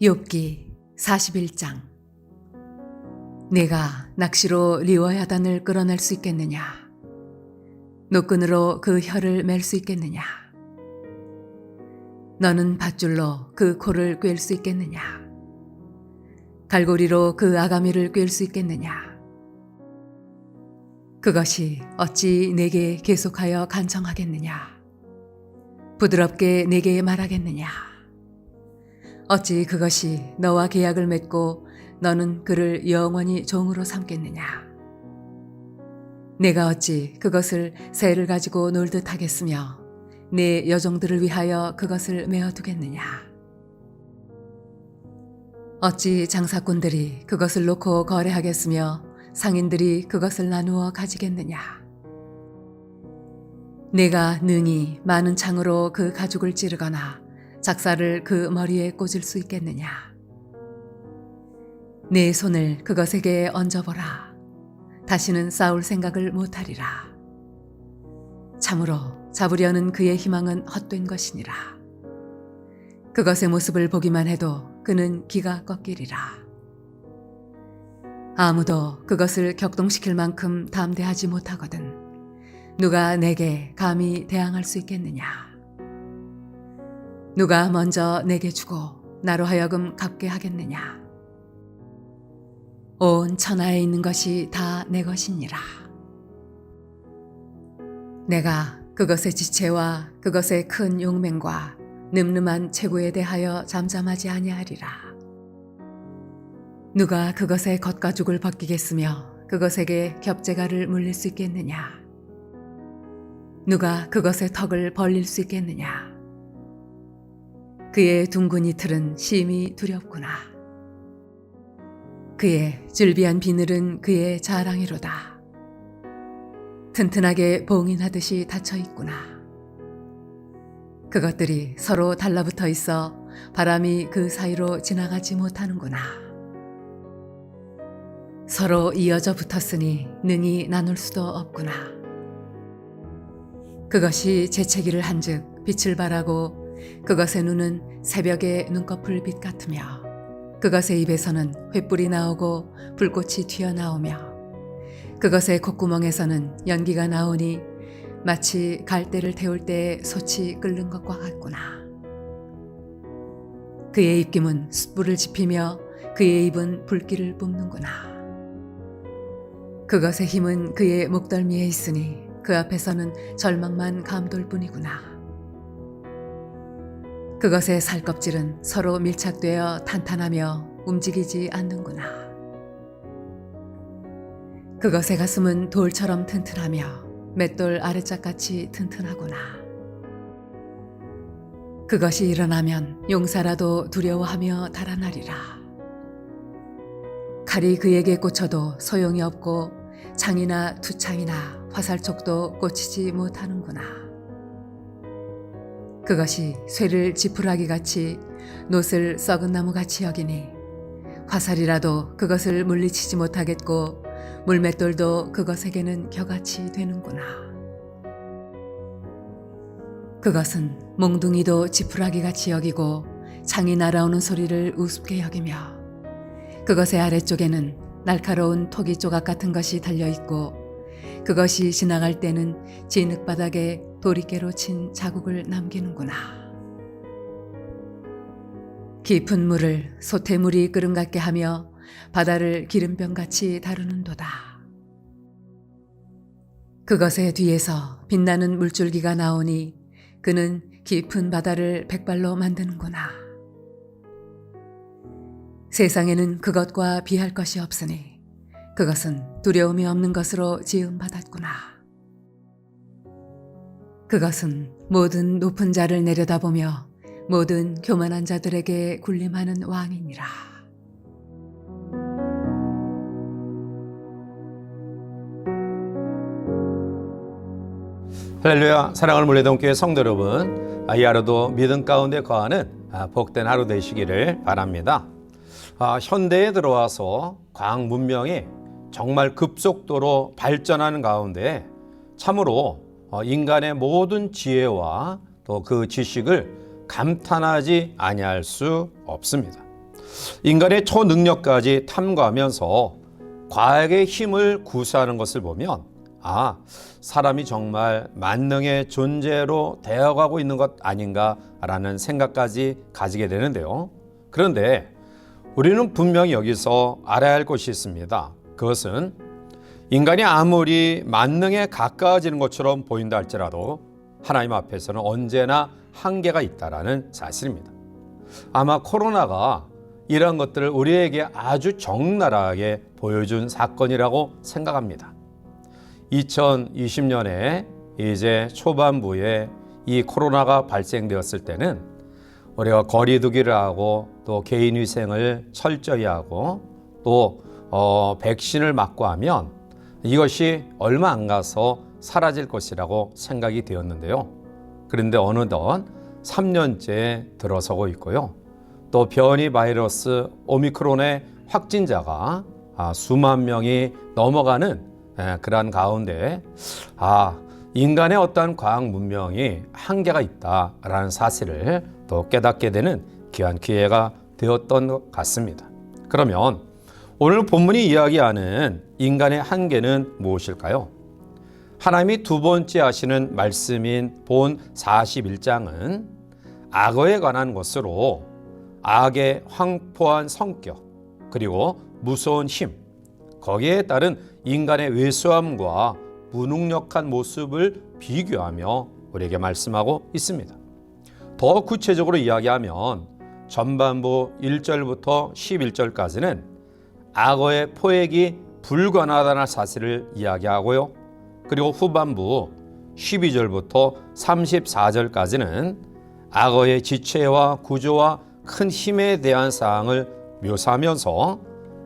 욥기 41장. 내가 낚시로 리워야단을 끌어낼 수 있겠느냐? 노끈으로 그 혀를 맬 수 있겠느냐? 너는 밧줄로 그 코를 꿰일 수 있겠느냐? 갈고리로 그 아가미를 꿰일 수 있겠느냐? 그것이 어찌 내게 계속하여 간청하겠느냐? 부드럽게 내게 말하겠느냐? 어찌 그것이 너와 계약을 맺고 너는 그를 영원히 종으로 삼겠느냐? 내가 어찌 그것을 새를 가지고 놀듯 하겠으며 내 여종들을 위하여 그것을 메어두겠느냐? 어찌 장사꾼들이 그것을 놓고 거래하겠으며 상인들이 그것을 나누어 가지겠느냐? 내가 능히 많은 창으로 그 가죽을 찌르거나 작사를 그 머리에 꽂을 수 있겠느냐? 내 손을 그것에게 얹어보라. 다시는 싸울 생각을 못하리라. 참으로 잡으려는 그의 희망은 헛된 것이니라. 그것의 모습을 보기만 해도 그는 기가 꺾이리라. 아무도 그것을 격동시킬 만큼 담대하지 못하거든 누가 내게 감히 대항할 수 있겠느냐? 누가 먼저 내게 주고 나로 하여금 갚게 하겠느냐? 온 천하에 있는 것이 다 내 것이니라. 내가 그것의 지체와 그것의 큰 용맹과 늠름한 체구에 대하여 잠잠하지 아니하리라. 누가 그것의 겉가죽을 벗기겠으며 그것에게 겹재가를 물릴 수 있겠느냐? 누가 그것의 턱을 벌릴 수 있겠느냐? 그의 둥근 이틀은 심히 두렵구나. 그의 줄비한 비늘은 그의 자랑이로다. 튼튼하게 봉인하듯이 닫혀 있구나. 그것들이 서로 달라붙어 있어 바람이 그 사이로 지나가지 못하는구나. 서로 이어져 붙었으니 능히 나눌 수도 없구나. 그것이 재채기를 한즉 빛을 발하고 그것의 눈은 새벽의 눈꺼풀 빛 같으며 그것의 입에서는 횃불이 나오고 불꽃이 튀어나오며 그것의 콧구멍에서는 연기가 나오니 마치 갈대를 태울 때 솥이 끓는 것과 같구나. 그의 입김은 숯불을 지피며 그의 입은 불길을 뿜는구나. 그것의 힘은 그의 목덜미에 있으니 그 앞에서는 절망만 감돌 뿐이구나. 그것의 살껍질은 서로 밀착되어 탄탄하며 움직이지 않는구나. 그것의 가슴은 돌처럼 튼튼하며 맷돌 아래짝같이 튼튼하구나. 그것이 일어나면 용사라도 두려워하며 달아나리라. 칼이 그에게 꽂혀도 소용이 없고 창이나 투창이나 화살촉도 꽂히지 못하는구나. 그것이 쇠를 지푸라기같이 놋을 썩은 나무같이 여기니 화살이라도 그것을 물리치지 못하겠고 물맷돌도 그것에게는 겨같이 되는구나. 그것은 몽둥이도 지푸라기같이 여기고 창이 날아오는 소리를 우습게 여기며 그것의 아래쪽에는 날카로운 토기 조각 같은 것이 달려있고 그것이 지나갈 때는 진흙바닥에 도리깨로 친 자국을 남기는구나. 깊은 물을 소태물이 끓음 같게 하며 바다를 기름병같이 다루는도다. 그것의 뒤에서 빛나는 물줄기가 나오니 그는 깊은 바다를 백발로 만드는구나. 세상에는 그것과 비할 것이 없으니 그것은 두려움이 없는 것으로 지음받았구나. 그것은 모든 높은 자를 내려다보며 모든 교만한 자들에게 군림하는 왕이니라. 할렐루야. 사랑을 물려던 교회 성도 여러분, 이 하루도 믿음 가운데 거하는 복된 하루 되시기를 바랍니다. 현대에 들어와서 과학 문명이 정말 급속도로 발전하는 가운데 참으로 인간의 모든 지혜와 또 그 지식을 감탄하지 아니할 수 없습니다. 인간의 초능력까지 탐구하면서 과학의 힘을 구사하는 것을 보면 사람이 정말 만능의 존재로 되어가고 있는 것 아닌가라는 생각까지 가지게 되는데요. 그런데 우리는 분명히 여기서 알아야 할 것이 있습니다. 그것은 인간이 아무리 만능에 가까워지는 것처럼 보인다 할지라도 하나님 앞에서는 언제나 한계가 있다는 사실입니다. 아마 코로나가 이런 것들을 우리에게 아주 적나라하게 보여준 사건이라고 생각합니다. 2020년에 이제 초반부에 이 코로나가 발생되었을 때는 우리가 거리두기를 하고 또 개인위생을 철저히 하고 또 백신을 맞고 하면 이것이 얼마 안 가서 사라질 것이라고 생각이 되었는데요. 그런데 어느덧 3년째 들어서고 있고요. 또 변이 바이러스 오미크론의 확진자가 수만 명이 넘어가는 그러한 가운데 인간의 어떠한 과학 문명이 한계가 있다라는 사실을 또 깨닫게 되는 귀한 기회가 되었던 것 같습니다. 그러면 오늘 본문이 이야기하는 인간의 한계는 무엇일까요? 하나님이 두 번째 하시는 말씀인 본 41장은 악어에 관한 것으로 악의 황포한 성격 그리고 무서운 힘 거기에 따른 인간의 왜소함과 무능력한 모습을 비교하며 우리에게 말씀하고 있습니다. 더 구체적으로 이야기하면 전반부 1절부터 11절까지는 악어의 포획이 불가능하다는 사실을 이야기하고요. 그리고 후반부 12절부터 34절까지는 악어의 지체와 구조와 큰 힘에 대한 사항을 묘사하면서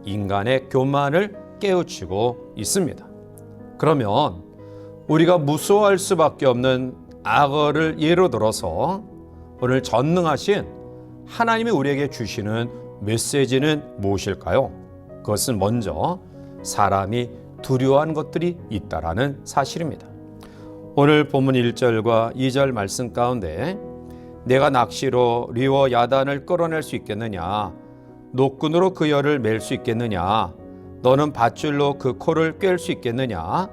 인간의 교만을 깨우치고 있습니다. 그러면 우리가 무서워할 수밖에 없는 악어를 예로 들어서 오늘 전능하신 하나님이 우리에게 주시는 메시지는 무엇일까요? 그것은 먼저 사람이 두려워한 것들이 있다라는 사실입니다. 오늘 본문 1절과 2절 말씀 가운데 내가 낚시로 리워 야단을 끌어낼 수 있겠느냐? 노끈으로 그 열을 맬 수 있겠느냐? 너는 밧줄로 그 코를 꿰을 수 있겠느냐?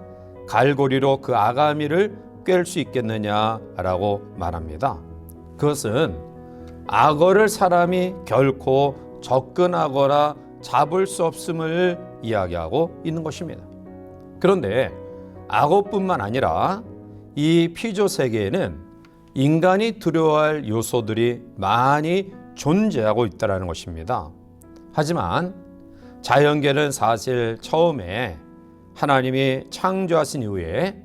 갈고리로 그 아가미를 꿰을 수 있겠느냐? 라고 말합니다. 그것은 악어를 사람이 결코 접근하거나 잡을 수 없음을 이야기하고 있는 것입니다. 그런데 악어뿐만 아니라 이 피조 세계에는 인간이 두려워할 요소들이 많이 존재하고 있다는 것입니다. 하지만 자연계는 사실 처음에 하나님이 창조하신 이후에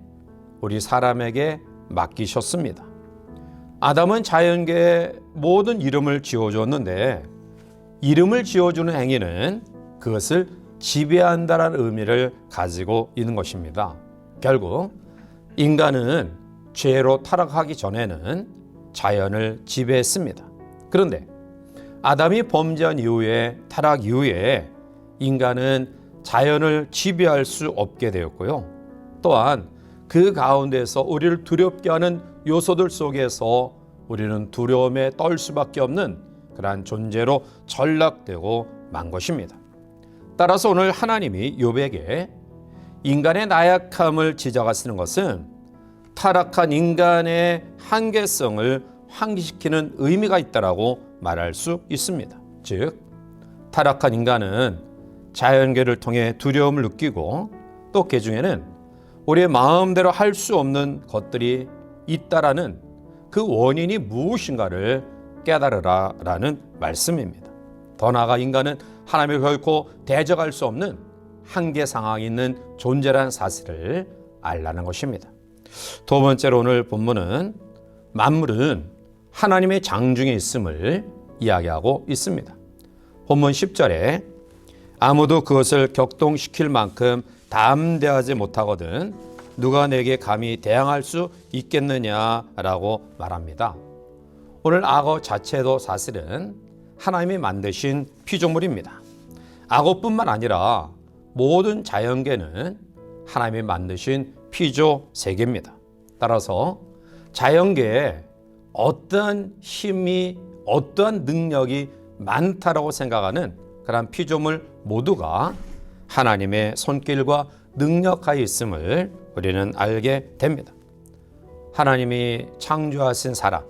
우리 사람에게 맡기셨습니다. 아담은 자연계에 모든 이름을 지어줬는데 이름을 지어주는 행위는 그것을 지배한다는 의미를 가지고 있는 것입니다. 결국 인간은 죄로 타락하기 전에는 자연을 지배했습니다. 그런데 아담이 범죄한 이후에 타락 이후에 인간은 자연을 지배할 수 없게 되었고요. 또한 그 가운데서 우리를 두렵게 하는 요소들 속에서 우리는 두려움에 떨 수밖에 없는 그러한 존재로 전락되고 만 것입니다. 따라서 오늘 하나님이 욥에게 인간의 나약함을 지적하시는 것은 타락한 인간의 한계성을 환기시키는 의미가 있다라고 말할 수 있습니다. 즉, 타락한 인간은 자연계를 통해 두려움을 느끼고 또 그 중에는 우리의 마음대로 할 수 없는 것들이 있다라는 그 원인이 무엇인가를 깨달으라라는 말씀입니다. 더 나아가 인간은 하나님을 결코 대적할 수 없는 한계 상황이 있는 존재라는 사실을 알라는 것입니다. 두 번째로 오늘 본문은 만물은 하나님의 장중에 있음을 이야기하고 있습니다. 본문 10절에 아무도 그것을 격동시킬 만큼 담대하지 못하거든 누가 내게 감히 대항할 수 있겠느냐라고 말합니다. 오늘 악어 자체도 사실은 하나님이 만드신 피조물입니다. 악어뿐만 아니라 모든 자연계는 하나님이 만드신 피조 세계입니다. 따라서 자연계에 어떠한 힘이 어떠한 능력이 많다라고 생각하는 그런 피조물 모두가 하나님의 손길과 능력하에 있음을 우리는 알게 됩니다. 하나님이 창조하신 사람,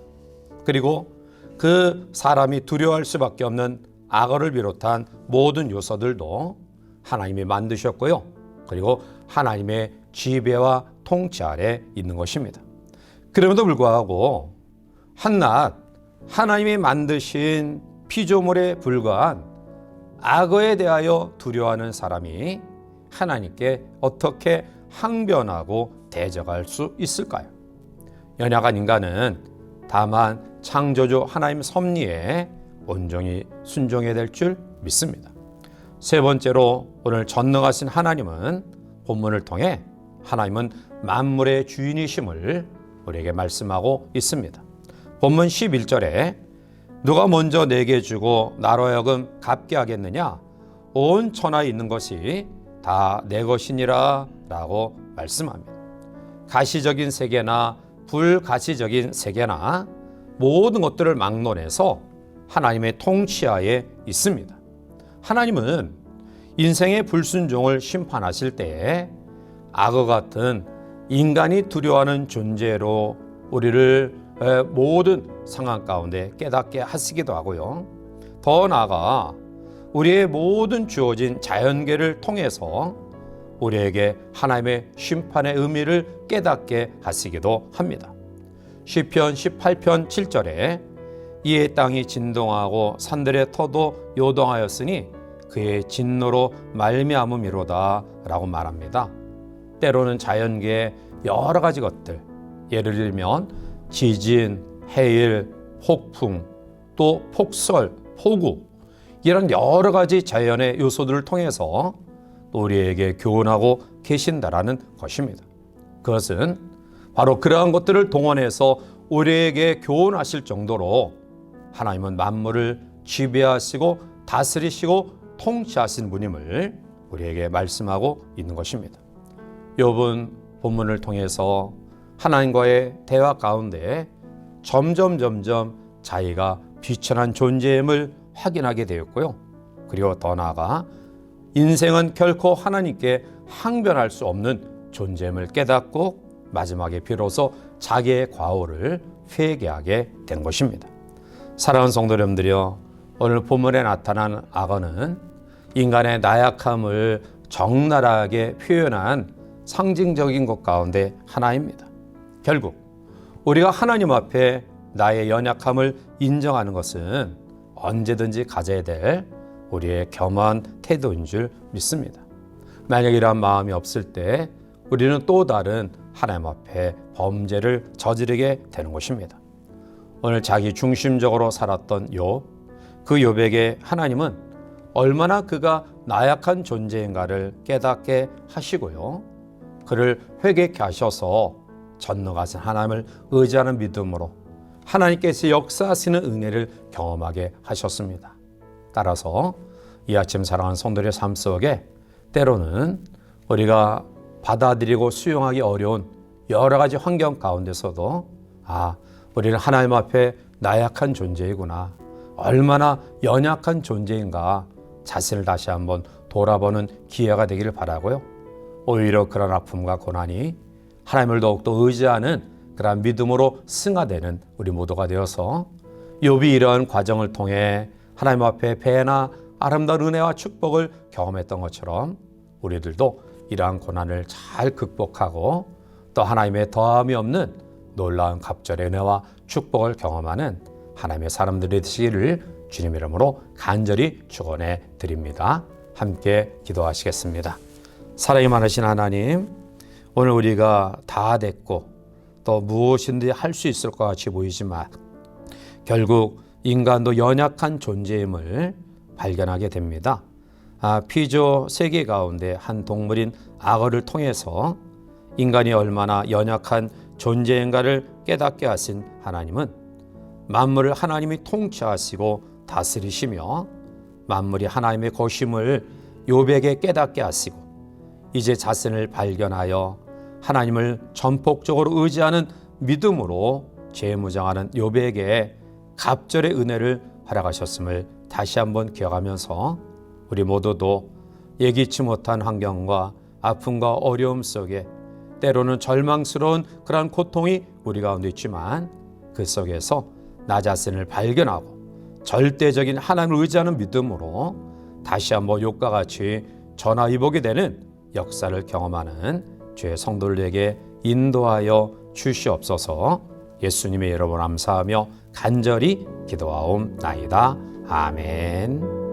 그리고 그 사람이 두려워할 수밖에 없는 악어를 비롯한 모든 요소들도 하나님이 만드셨고요. 그리고 하나님의 지배와 통치 아래 있는 것입니다. 그럼에도 불구하고 한낱 하나님이 만드신 피조물에 불과한 악어에 대하여 두려워하는 사람이 하나님께 어떻게 항변하고 대적할 수 있을까요? 연약한 인간은 다만 창조주 하나님 섭리에 온전히 순종해야 될 줄 믿습니다. 세 번째로 오늘 전능하신 하나님은 본문을 통해 하나님은 만물의 주인이심을 우리에게 말씀하고 있습니다. 본문 11절에 누가 먼저 내게 주고 나로 하여금 갚게 하겠느냐? 온 천하에 있는 것이 다 내 것이니라 라고 말씀합니다. 가시적인 세계나 불가시적인 세계나 모든 것들을 막론해서 하나님의 통치하에 있습니다. 하나님은 인생의 불순종을 심판하실 때에 악어 같은 인간이 두려워하는 존재로 우리를 모든 상황 가운데 깨닫게 하시기도 하고요. 더 나아가 우리의 모든 주어진 자연계를 통해서 우리에게 하나님의 심판의 의미를 깨닫게 하시기도 합니다. 시편 18편 7절에 이에 땅이 진동하고 산들의 터도 요동하였으니 그의 진노로 말미암음이로다 라고 말합니다. 때로는 자연계의 여러 가지 것들, 예를 들면 지진, 해일, 폭풍, 또 폭설, 폭우 이런 여러 가지 자연의 요소들을 통해서 또 우리에게 교훈하고 계신다라는 것입니다. 그것은 바로 그러한 것들을 동원해서 우리에게 교훈하실 정도로 하나님은 만물을 지배하시고 다스리시고 통치하신 분임을 우리에게 말씀하고 있는 것입니다. 욥은 본문을 통해서 하나님과의 대화 가운데 점점 자기가 비천한 존재임을 확인하게 되었고요. 그리고 더 나아가 인생은 결코 하나님께 항변할 수 없는 존재임을 깨닫고 마지막에 비로소 자기의 과오를 회개하게 된 것입니다. 사랑하는 성도 여러분들이여, 오늘 본문에 나타난 악어는 인간의 나약함을 적나라하게 표현한 상징적인 것 가운데 하나입니다. 결국 우리가 하나님 앞에 나의 연약함을 인정하는 것은 언제든지 가져야 될 우리의 겸허한 태도인 줄 믿습니다. 만약 이러한 마음이 없을 때 우리는 또 다른 하나님 앞에 범죄를 저지르게 되는 것입니다. 오늘 자기 중심적으로 살았던 욥, 그 욥에게 하나님은 얼마나 그가 나약한 존재인가를 깨닫게 하시고요. 그를 회개케 하셔서 전능하신 하나님을 의지하는 믿음으로 하나님께서 역사하시는 은혜를 경험하게 하셨습니다. 따라서 이 아침 사랑하는 성도들의 삶 속에 때로는 우리가 받아들이고 수용하기 어려운 여러 가지 환경 가운데서도 우리는 하나님 앞에 나약한 존재이구나, 얼마나 연약한 존재인가 자신을 다시 한번 돌아보는 기회가 되기를 바라고요. 오히려 그런 아픔과 고난이 하나님을 더욱더 의지하는 그런 믿음으로 승화되는 우리 모두가 되어서 욥이 이러한 과정을 통해 하나님 앞에 배나 아름다운 은혜와 축복을 경험했던 것처럼 우리들도 이러한 고난을 잘 극복하고 또 하나님의 더함이 없는 놀라운 갑절의 은혜와 축복을 경험하는 하나님의 사람들이 되시기를 주님 이름으로 간절히 축원해 드립니다. 함께 기도하시겠습니다. 사랑이 많으신 하나님, 오늘 우리가 다 됐고 또 무엇인지 할 수 있을 것 같이 보이지만 결국 인간도 연약한 존재임을 발견하게 됩니다. 피조 세계 가운데 한 동물인 악어를 통해서 인간이 얼마나 연약한 존재인가를 깨닫게 하신 하나님은 만물을 하나님이 통치하시고 다스리시며 만물이 하나님의 것임을 욥에게 깨닫게 하시고 이제 자신을 발견하여 하나님을 전폭적으로 의지하는 믿음으로 재무장하는 욥에게 갑절의 은혜를 허락하셨음을 다시 한번 기억하면서 우리 모두도 예기치 못한 환경과 아픔과 어려움 속에 때로는 절망스러운 그러한 고통이 우리 가운데 있지만 그 속에서 나 자신을 발견하고 절대적인 하나님을 의지하는 믿음으로 다시 한번 욕과 같이 전화위복이 되는 역사를 경험하는 주의 성도들에게 인도하여 주시옵소서. 예수님의 이름으로 감사하며 간절히 기도하옵나이다. 아멘.